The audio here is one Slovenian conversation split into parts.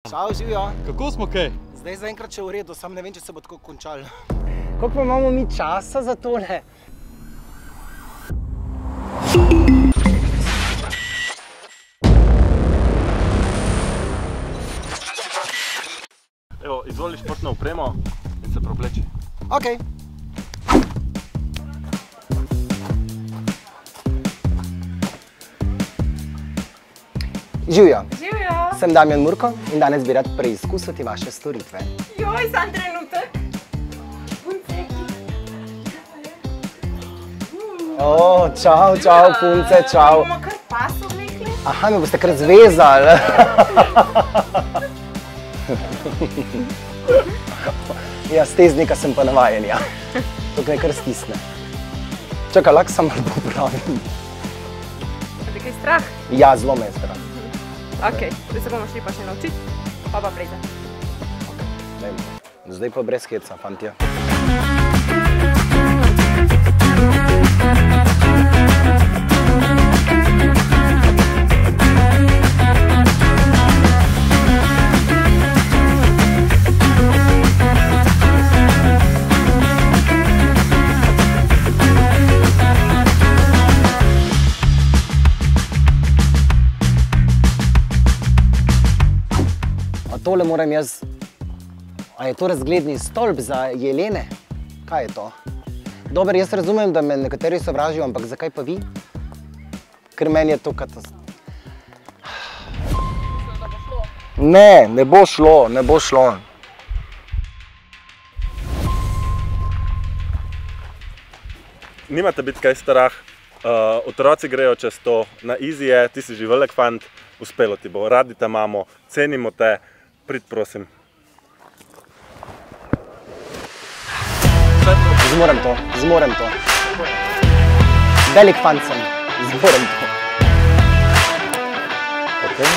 Čau, živijo. Kako smo kaj? Zdaj zaenkrat še v redu, sam ne vem, če se bo tako končalo. Koliko pa imamo mi časa za tole? Evo, izvoli športno opremo in se preobleči. Okej. Živijo. Živijo. Sem Damjan Murko in danes bi rad preizkusiti vaše storitve. Joj, sam trenutek. O, čau, čau, punce, čau. Bomo kar pas oblekli? Aha, me boste kar zvezali. Ja, steznika sem pa navajen, ja. Tukaj kar stisne. Čakaj, lahko samo popravim. Je te kaj strah? Ja, zelo me je strah. Okej, zdaj se bomo šli pa še naučiti, pa prejde. Dajmo. Zdaj pa brez heca, fantje. Tole moram jaz... A je to razgledni stolp za jelene? Kaj je to? Dober, jaz razumem, da me nekateri sovražijo, ampak zakaj pa vi? Ker meni je to Ne, ne bo šlo, ne bo šlo. Nimate biti kaj strah, otroci grejo čez to, na easy je, ti si že velik fant, uspelo ti bo, radi te imamo, cenimo te, prid prosim. Zmorem to. Velik fant sem, zmorem to. Okay.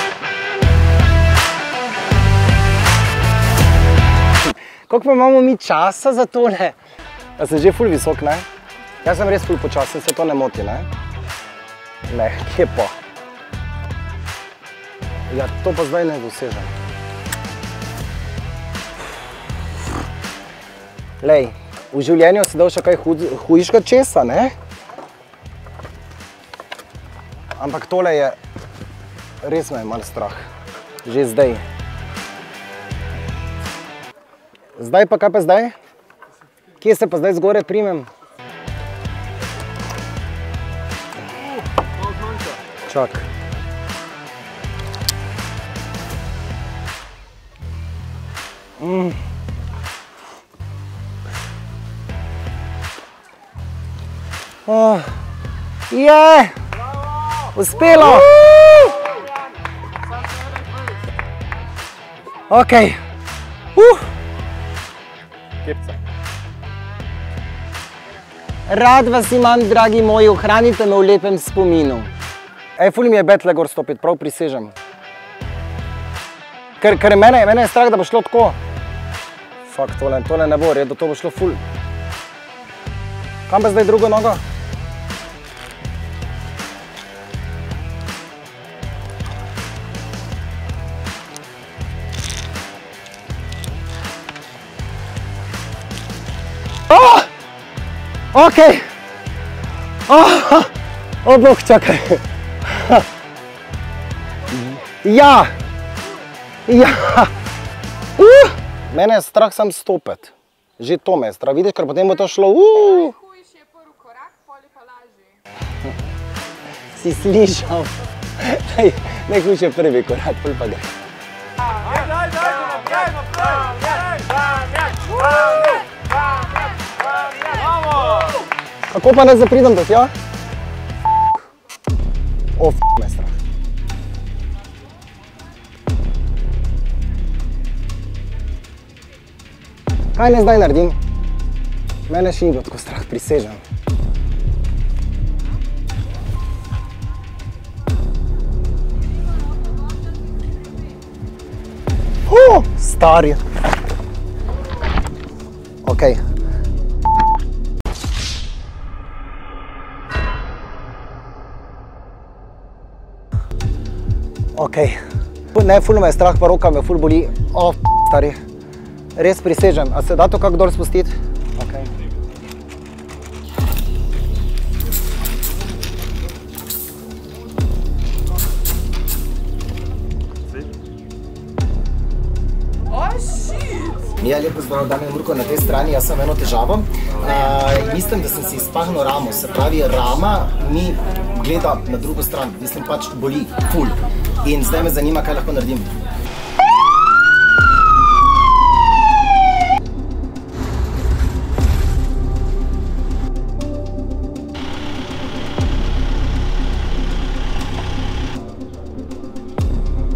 Koliko pa imamo mi časa za tole? Ja, sem že ful visok, ne? Jaz sem res ful počasen, se to ne moti, ne? Ne, kje pa? Ja, to pa zdaj ne dosežem. Lej, v življenju si dal še kaj hujšega česa, ne? Ampak tole je... Res me je malo strah. Že zdaj. Zdaj pa, kaj pa zdaj? Kje se pa zdaj zgore primem? Čak. Je! Uspelo! Okej. Kepca. Rad vas imam, dragi moji, ohranite me v lepem spominu. Ful mi je betle gor stopiti, prav prisežem. Ker mene je strah, da bo šlo tako. Fak, tole ne bo redo, to bo šlo ful. Kam pa zdaj drugo nogo? Okej. O bog, čakaj. Ja. Mene je strah sam stopiti. Že to me je strah. Vidiš, ker potem bo to šlo. Najhujši je prvi korak, pol je pa lažji. Si slišal? Najhujši je prvi korak, pol pa gre. Kako pa ne zapridem do tja? O, me je strah. Kaj ne zdaj naredim? Mene še ni bilo tako strah, prisežem. Stari. Okej. Okej. Ne, ful me je strah, pa roka me ful boli. O, stari. Res prisežem. A se da to kako dol spustiti? Okay. Ja, lepo zdrav, Damjan Murko na tej strani, jaz sem eno težavo. Mislim, da sem si izpahnil ramo, se pravi, rama mi gleda na drugo stran, mislim pač boli, ful. In zdaj me zanima, kaj lahko naredim.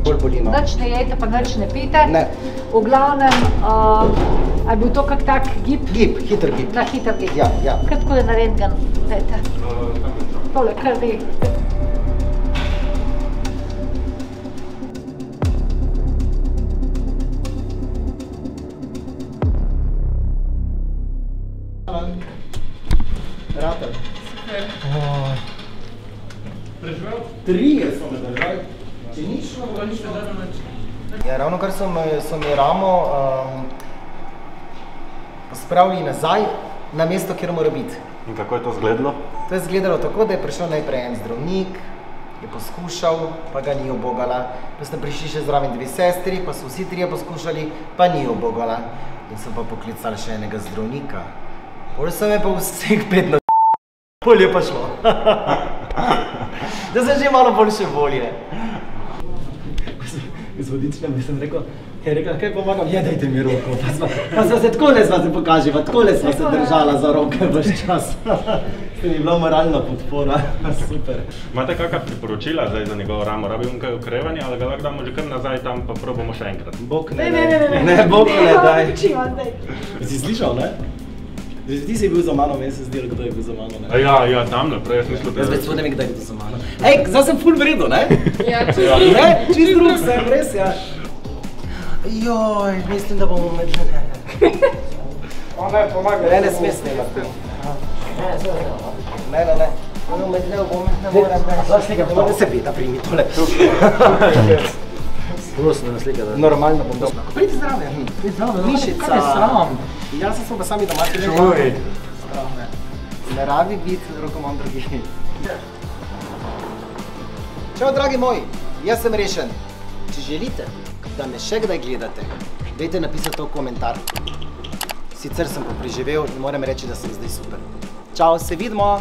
Bolj boli, no. Nič ne jejte, pa nič ne pijte. Ne. V glavnem, a je bil to kak tak gib? Gib, hiter gib. Na hiter gib. Ja, ja. Kar tako je na rentgen, dajte. Tole, kar vi. Ratel. Trije so me držali. Če nič, nič ne držal nič. Ja, ravno kar so mi ramo spravili nazaj na mesto, kjer mora biti. In kako je to izgledalo? To je izgledalo tako, da je prišel najprej en zdravnik, je poskušal, pa ga ni ubogala. Pa ste prišli še zraven dve sestri, pa so vsi trije poskušali, pa ni ubogala. In so pa poklicali še enega zdravnika. Pol so me pa vseh 5 na pol je pa šlo. Da sem že malo boljše volje. Izvodična mi sem rekel, kaj pomagam? Ja, dajte mi roko. Pa sva se takole sva se pokaživa, takole sva se držala za roke vaš čas. Ste mi bila moralna podpora, super. Imate kakšna priporočila zdaj za njegovo ramo? Rabimo kaj okrevanja ali ga lahko damo že kar nazaj tam pa probamo še enkrat? Bog ne, ne, Bog ne, daj. Učiva zdaj. Si slišal, ne? Ti si bil za mano, meni se zdelo, kdo je bil za mano, ne? Ja, tam naprej, jaz mislim, da... Jaz več ne vem, kdaj je bil za mano. Ej, zdaj sem ful v redu, ne? Ja, Ne, čist drug sem, res, ja. Joj, mislim, da bomo med... Ne, ne sme snemati. Ne. Bomo med ne moram, ne moram se biti, da primi tole. Prosim, da slika, da... Normalno bom dobro. Pridite zdrave. Mišica. Kaj je sram? Jaz sem pa sami domači. Čuj. Ne rabi biti rokomon drugi. Čau, dragi moji, jaz sem rešen. Če želite, da me še kdaj gledate, dajte napisati to v komentar. Sicer sem pa preživel in moram reči, da sem zdaj super. Čau, se vidimo!